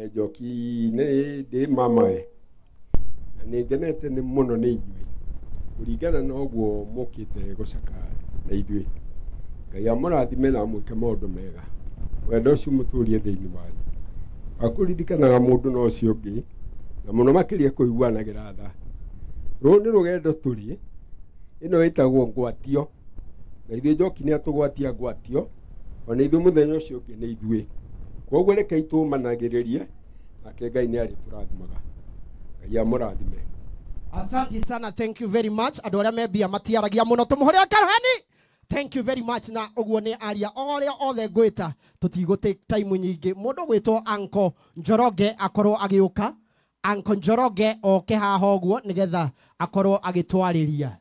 Njoki nĩ mamae na nĩ ngenete nĩ mũno nĩ ithuĩ kũringana na ũguo mũkĩte gũcaka na ithuĩ. Ngai amũrathime na mwĩke maũndũ mega, wendo ũcio mũtũrie thĩinĩ wanyu. Akũririkanaga mũndũ na ũcio ũngĩ na mũno makĩria kũiguanagĩra tha. Rũrũ nĩ rũgendo tũrĩ, ĩno ĩtagwo ngwatio, na ithuĩ Njoki nĩ atũgwatia ngwatio, ona ithuĩ mũthenya ũcio ũngĩ nĩ ithuĩ. Koguo rekei tũmanagĩrĩrie, nake Ngai nĩ arĩ tũrathimaga. Ngai amũrathime. Asante sana, thank you very much. Andũ arĩa membia matiaragia mũno tũmũhũrĩre karuheni. Thank you very much. Na ũguo nĩ aria orĩa othe ngwĩta tũtigũtake time nyingĩ. Mũndũ gwĩtwo Uncle Njoroge akorwo agĩũka. Uncle Njoroge oke haha ũguo nĩgetha akorwo agĩtwarĩria.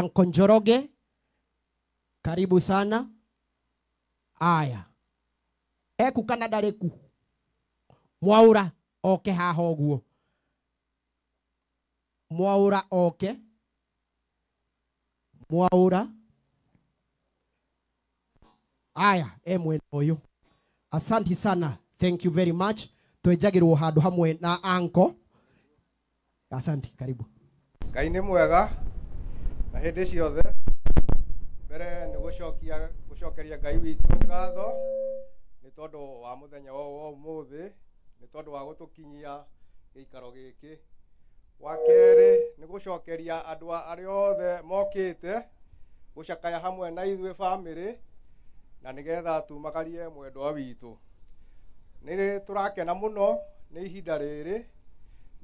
Uncle Njoroge, karibu sana. Aya. Eku kana ndarĩku? Mwaura oke haha ũguo. Mwaura oke. Mwaura. Aya, mwena ũyũ. Asante sana. Thank you very much. Twenjagĩrwo handũ hamwe na Uncle. Asante, karibu. Ngai nĩ mwega na hĩndĩ ciothe. Mbere nĩ gũcokeria Ngai witũ ngatho nĩ tondũ wa mũthenya wa ũmũthĩ, nĩ tondũ wa gũtũkinyia gĩikaro gĩkĩ. Wa kerĩ nĩ gũcokeria andũ arĩa othe mokĩte gũcakaya hamwe na ithuĩ family na nĩgetha tumagarie mwendwa witũ. Nĩ tũrakena mũno nĩ ihinda rĩrĩ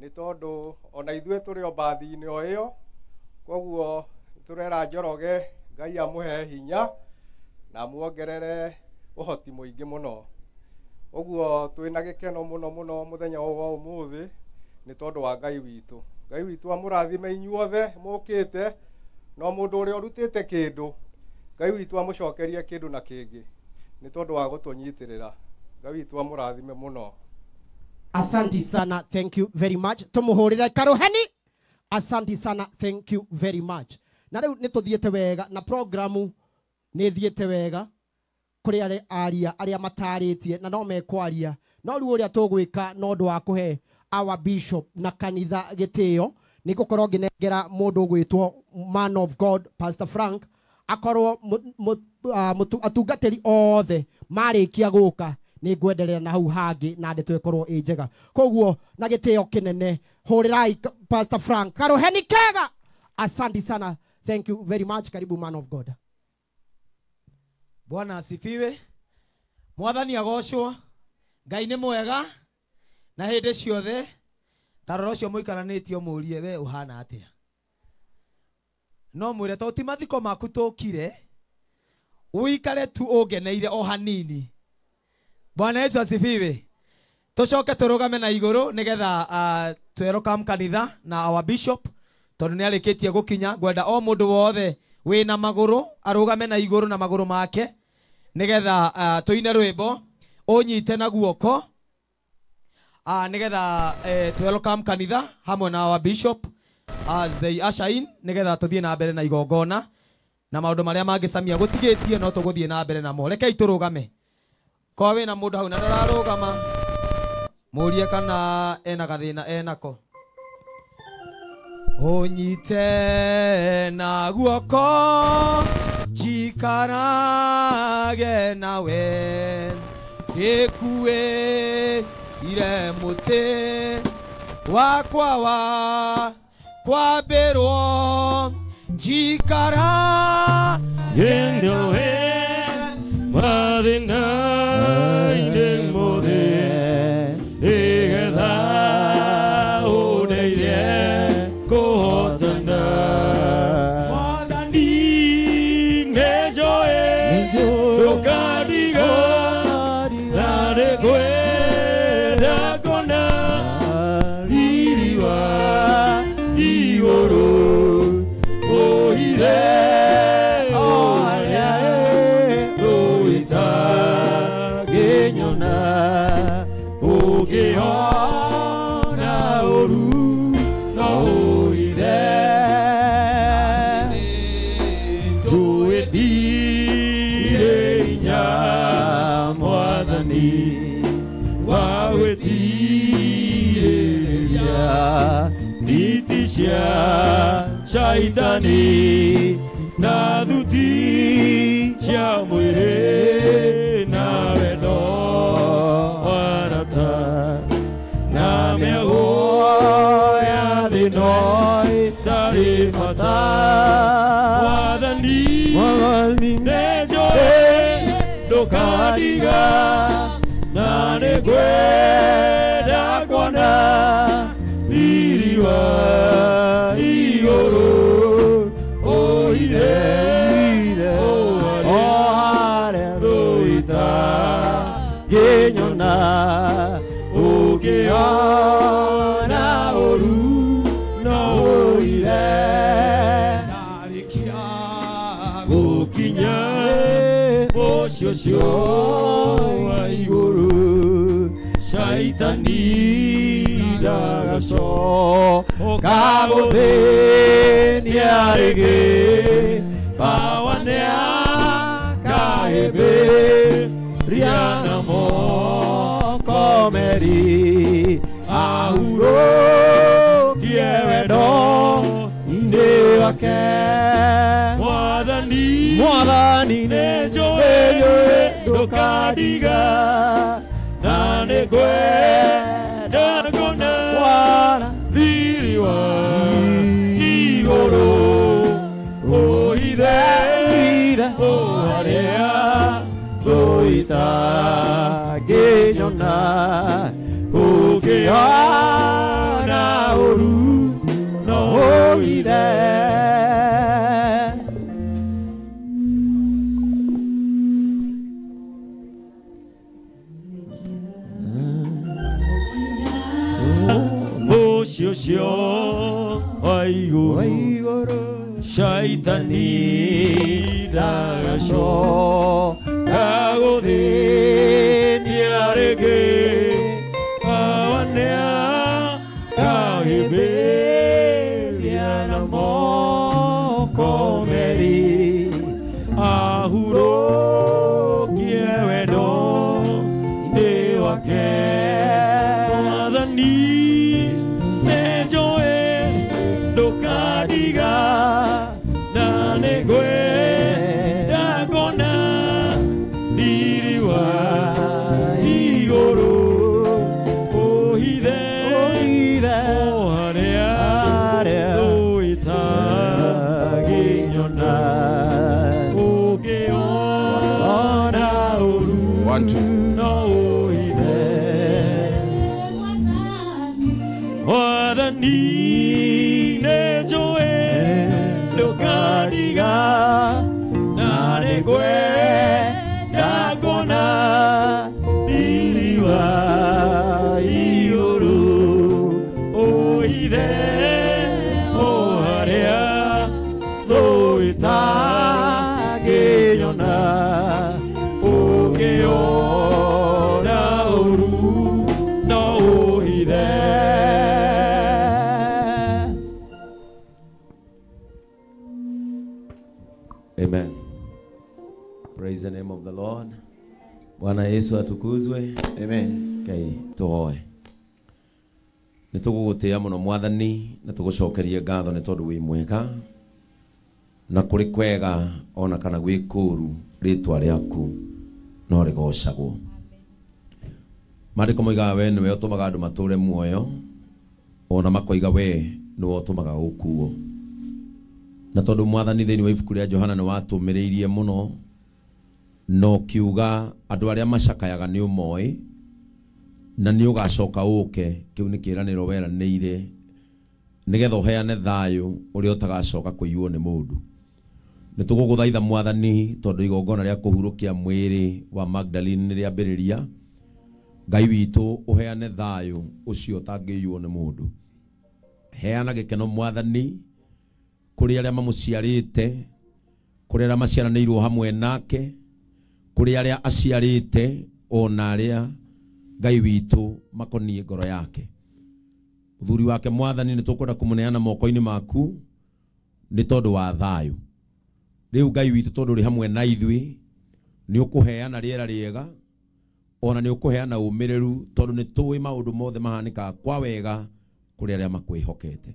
nĩ tondũ ona ithuĩ tũrĩ o bathi-inĩ o ĩyo, koguo tũrera Njoroge Ngai amũhe hinya na muongerere ũhoti mũingĩ mũno. Ũguo twĩna gĩkeno mũno mũno mũthenya wa ũmũthĩ nĩ tondũ wa Ngai witũ. Ngai witũ amũrathime inyuothe mũkĩte, no mũndũ ũrĩa ũrutĩte kĩndũ Ngai witũ amũcokerie kĩndũ na kĩngĩ nĩ tondũ wa gũtũnyitĩrĩra. Ngai witũ amũrathime mũno. Asante sana, thank you very much. Tumuhurire karuheni. Asante sana, thank you very much. Na rĩu nĩ tũthiĩte wega na programu nĩ thiĩte wega kũrĩ arĩa matarĩtie na no mekwaria. No rĩu ũrĩa tũgwĩka no ũndũ wa kũhe our bishop na kanitha gĩtĩo nĩ gũkorwo ngĩnengera mũndũ gwĩtwo man of God Pastor Frank akorwo atungatĩri othe marĩkia gũka nĩ ngwenderera na hau hangĩ na ndeto ĩkorwo ĩ njega. Koguo na gĩtĩo kĩnene hũrĩrai Pastor Frank karuheni kega. Asante sana, thank you very much. Karibu man of God. Bwana asifiwe. Mwathani agocwo. Ngai nĩ mwega na hĩndĩ ciothe. Tarora ũcio mũikaranĩtio mũrie we ũhana atĩa. No mwĩre to ti mathiko maku tũkire. Uikare tu ũngeneire o hanini. Bwana Yesu asifiwe. Tũcoke tũrũgame na igũrũ nĩgetha welcome kanitha na our bishop tondũ nĩ arĩkĩtie gũkinya. Ngwenda o mũndũ wothe wĩna magũrũ arũgame na igũrũ na magũrũ make nĩgetha tũine rwĩmbo ũnyite na guoko nĩgetha welcome kanitha hamwe na our bishop as they usher in nĩgetha tũthiĩ na mbere na igongona na maũndũ marĩa mangĩcamia gũtigĩtie no tũgũthiĩ na mbere namo. Rekei tũrũgame. Kwa wĩna mũndũ hau na ndararũgama mũrie kana ena gathĩna enako. Ũnyite na guoko njikarage nawe ngĩkuĩire mũtĩ wakwa wa kwambĩrwo njikarage nawe mathĩna-inĩ mothe nĩgetha ũndeithie kũhotana. Mwathani nĩ njũĩ ndũkandiga na nĩngwenda ngona riri wa igũrũ ũire wawetiria nitisha shaitani na thuti cia mwiri na wendo warata na mĩago ya thĩno ĩtarĩ bata wathani nĩnjũĩ ndũkandiga na nĩngwenda kuona riri wa igũrũ ũire harĩa thũita ngĩnyona ũngĩona ũru no ũire narĩkia gũkinya mũciĩ ũcio wa igũrũ shaitani ndagacoka gũthĩnia rĩngĩ kawa nĩakahĩmbĩria na moko merĩ ahurũkie wendo-inĩ wake mwathani nĩnjũĩ ndũkandiga na nĩngwenda kuona thiri wa igũrũ ũhithe harĩa thũita ngĩnyona ũngĩona ũru no ũhithe. Mũciĩ ũcio wa igũrũ shaitani ndagacoka gũthĩnia rĩngĩ kawa nĩakahĩmbĩria na moko merĩ ahurũkie wendo-inĩ wake mwathani nĩnjũĩ ndũkandiga na nĩngwenda kuona riri wa igũrũ ũhithe harĩa thũita ngĩnyona ũngĩona ũru no ũhithe mwathani nĩnjũĩ ndũkandiga na nĩngwenda kuona riri wa igũrũ ũhithe harĩa thũita ngĩnyona ũngĩona ũru no ũhithe. Amen. Praise the name of the Lord. Bwana Yesu atukuzwe. Amen. Okay, tuhoe. Nitugũgũtĩĩa mũno mwathani na tũgũcokerie ngatho nĩ tondũ wĩ mwega na kũrĩ kwega ona kana gwĩ kũũru rĩtwa rĩaku no rĩgocagwo. Maandĩko moigaga we nĩwe ũtũmaga andũ matũũre muoyo ona makoiga we nĩwe ũtũmaga gũkuo. Na tondũ mwathani thĩinĩ wa ibuku rĩa Johana nĩ watũmĩrĩirie mũno no kiuga andũ arĩa macakayaga nĩ ũmoĩ na nĩ ũgacoka ũke kĩu nĩ kĩĩranĩro weranĩire nĩgetha ũheane thayũ ũrĩa ũtagacoka kũiywo nĩ mũndũ. Nĩ tũgũgũthaitha mwathani tondũ igongona rĩa kũhurũkia mwĩrĩ wa Magdalene nĩ rĩambĩrĩria. Ngai witũ ũheane thayũ ũcio ũtangĩiywo nĩ mũndũ. Heana gĩkeno mwathani kũrĩ arĩa mamũciarĩte, kũrĩ arĩa maciaranĩirwo hamwe nake, kũrĩ arĩa aciarĩte ona arĩa Ngai witũ makoniĩ ngoro yake. Mũthuri wake mwathani nĩ tũkwenda kũmũneana moko-inĩ maku nĩ tondũ wa thayũ. Rĩu Ngai witũ tondũ ũrĩ hamwe na ithuĩ nĩ ũkũheana rĩera rĩega ona nĩ ũkũheana ũmĩrĩru tondũ nĩ tũĩ maũndũ mothe mahanĩkaga kwa wega kũrĩ arĩa makwĩhokete.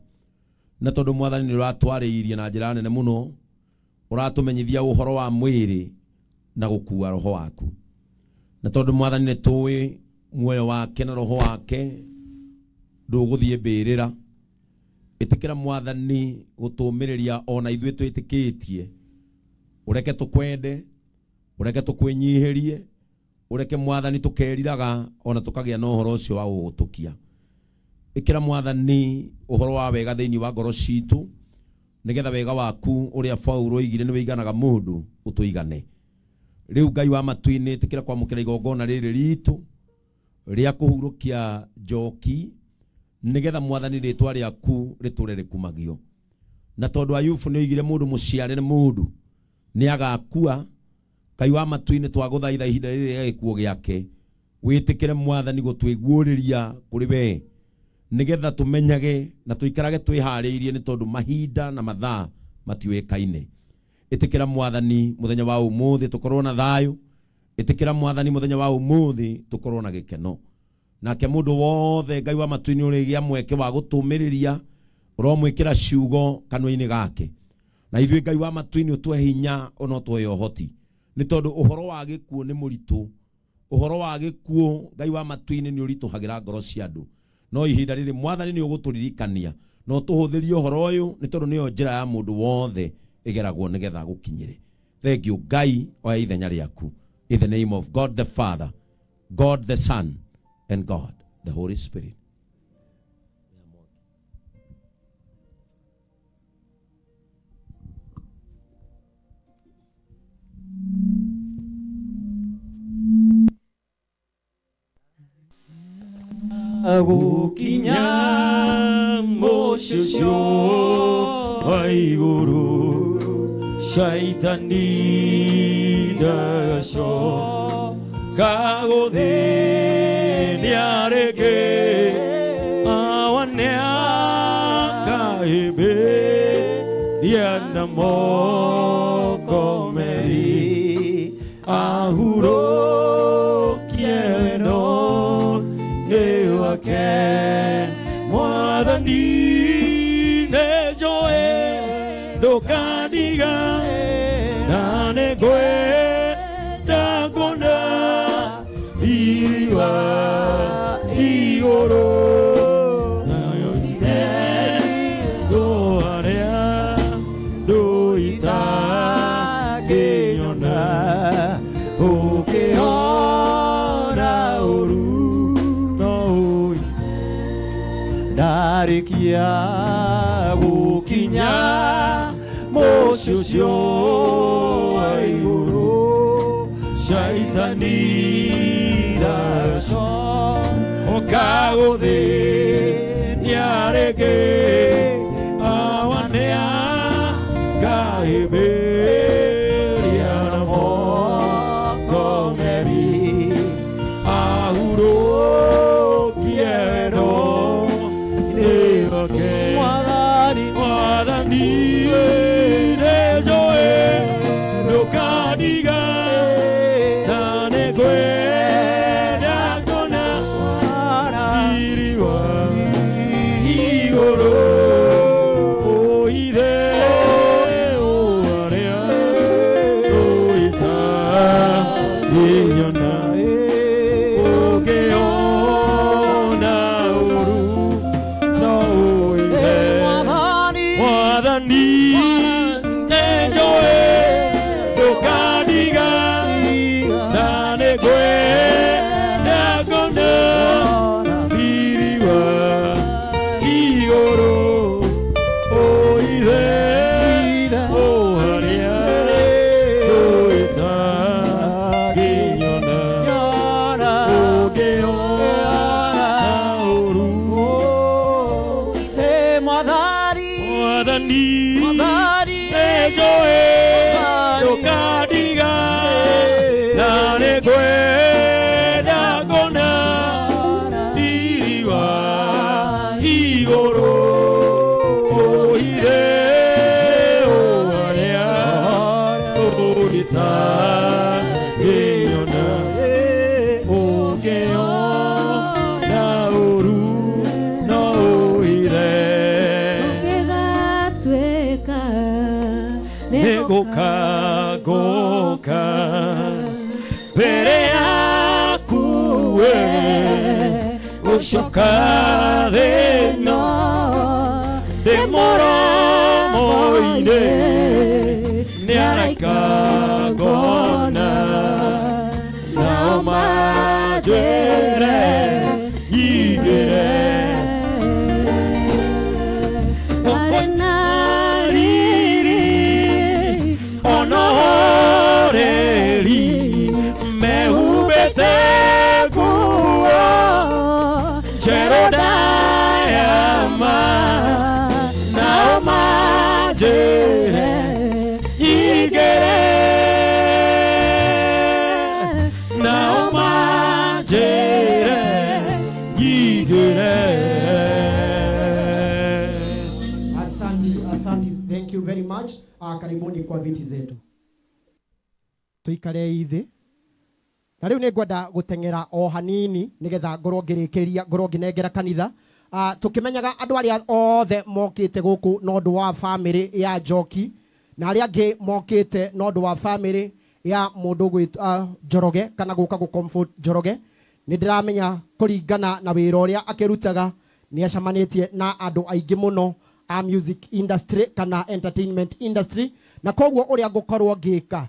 Na tondũ Mwathani nĩ ũratwarĩirie na njĩra nene mũno, ũratũmenyithia ũhoro wa mwĩrĩ na gũkua roho waku. Na tondũ Mwathani nĩ tũĩ muoyo wake na roho wake ndũgũthiĩ mbĩrĩra, ĩtĩkĩra Mwathani gũtũmĩrĩria ona ithuĩ twĩtĩkĩtie, ũreke tũkwende, ũreke tũkwĩnyihĩrie, ũreke Mwathani tũkeriraga ona tũkagĩa na ũhoro ũcio wa gũgũtũkia. Ĩkĩra Mwathani ũhoro wa wega thĩinĩ wa ngoro citũ, nĩgetha wega waku ũrĩa Paulo oigire nĩ wĩiganaga mũndũ ũtũigane. Rĩu Ngai wa matu-inĩ ĩtĩkĩra kwamũkĩra igongona rĩrĩ ritũ rĩa kũhurũkia njoki, nĩgetha Mwathani rĩtwa rĩaku rĩtũre rĩkumagio. Na tondũ Ayubu nĩ oigire mũndũ mũciare nĩ mũndũ nĩ agakua, Ngai wa matu-inĩ twagũthaitha ihinda rĩrĩ rĩa gĩkuũ gĩake, wĩtĩkĩre Mwathani gũtwĩguũrĩria kũrĩ we, nĩgetha tũmenyage na tũikarage twĩharĩirie nĩ tondũ mahinda na mathaa matiũĩkaine. Ĩtĩkĩra Mwathani mũthenya wa ũmũthĩ tũkorwo na thayũ, ĩtĩkĩra Mwathani mũthenya wa ũmũthĩ tũkorwo na gĩkeno. Nake mũndũ wothe Ngai wa matu-inĩ ũrĩgĩa mweke wa gũtũmĩrĩria, ũromwĩkĩra ciugo kanua-inĩ gake. Na ithuĩ Ngai wa matu-inĩ ũtũhe hinya ona ũtũhe ũhoti, nĩ tondũ ũhoro wa gĩkuũ nĩ mũritũ. Ũhoro wa gĩkuũ Ngai wa matu-inĩ nĩ ũritũhagĩra ngoro cia andũ. No ihinda rĩrĩ Mwathani nĩ ũgũtũririkania, no tũhũthĩrie ũhoro ũyũ nĩ tondũ nĩyo njĩra ya mũndũ wothe ĩgeragwo nĩgetha gũkinyĩre. Thank you Ngai oya ithenya rĩaku. In the name of God the Father, God the Son, and God the Holy Spirit. Agukinya mũcicio wa igũrũ, Shaitani ndacoka gũthĩnia rĩngĩ, awanĩa kahĩmbĩria na moko merĩ, ahurũkie wendo nĩ wake. Mwathani nĩ njũĩ ndũkandiga, na nĩ ngwenda ngona thiri wa igũrũ, nayo ndũ harĩa ndũitangĩnyona, ũkĩona ũru no ndarĩkia gũkinya mũciĩ ũcio wa igũrũ, Shaitani ndacoka gũthĩnia rĩngĩ, awanĩa kahĩmbĩria na moko merĩ, ahurũkie wendo nĩ wake. Mwathani nĩ njũĩ ndũkandiga, na nĩ ngwenda ngona thiri wa igũrũ, ũithe ũrĩa ndũitangĩnyona, ũngĩona ũru no ũithe. Mwathani nĩ njũĩ ndũkandiga, na nĩ ngwenda ngona thiri wa igũrũ, ũithe ũharĩa ndũitangĩnyona, ũngĩona ũru. Mwathani nĩ njũĩ ndũkandiga, na nĩ ngwenda ngona thiri wa igũrũ, ũithe ũharĩa ndũitangĩnyona, goka mbere yaku we gucoka thĩno ndĩ mũromo-inĩ nĩ araika ngona nao manjĩre ingĩre Thank you very much. Karibuni kwa viti zetu. Tuikare ithi. Na riu ningwenda gutengera o hanini nigetha ngorwo ngirikiria ngorwo nginengera kanitha. Tukimenyaga andu aria othe mokite guku no ndu wa family ya Njoki na aria angi mokite no ndu wa family ya mundu gwitwa Njoroge kana guka gu comfort Njoroge. Nindiramenya kuringana na wira uria akirutaga ni acamanitie na andu aingi muno a music industry kana entertainment industry na koguo uria ngukorwo ngika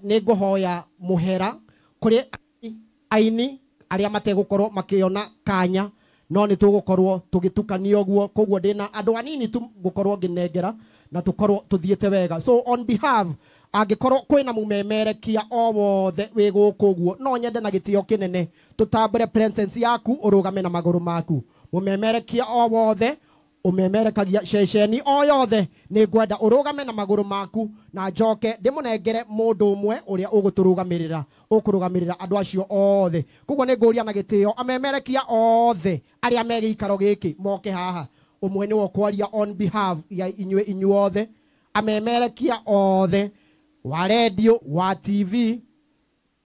ni nguhoya muhera kuri aini aria mategukorwo makiona kanya no ni tugukorwo tugitukania uguo koguo ndina andu anini tu ngukorwo nginengera na tukorwo tuthiete wega. So on behalf angikorwo kwina mumemerekia o wothe wi guku uguo no nyende na gitio kinene tutambure presence yaku urugame na maguru maku mumemerekia o wothe umemerekagia ceceni o yothe ni ngwenda urugame na maguru maku na njoke ndimunengere mundu umwe uria uguturugamirira ukurugamirira andu acio othe koguo ni nguria na gitio amemerekia othe aria megi ikaro giki moke haha umwe ni wo kwaria on behalf ya inyuothe amemerekia othe wa radio wa TV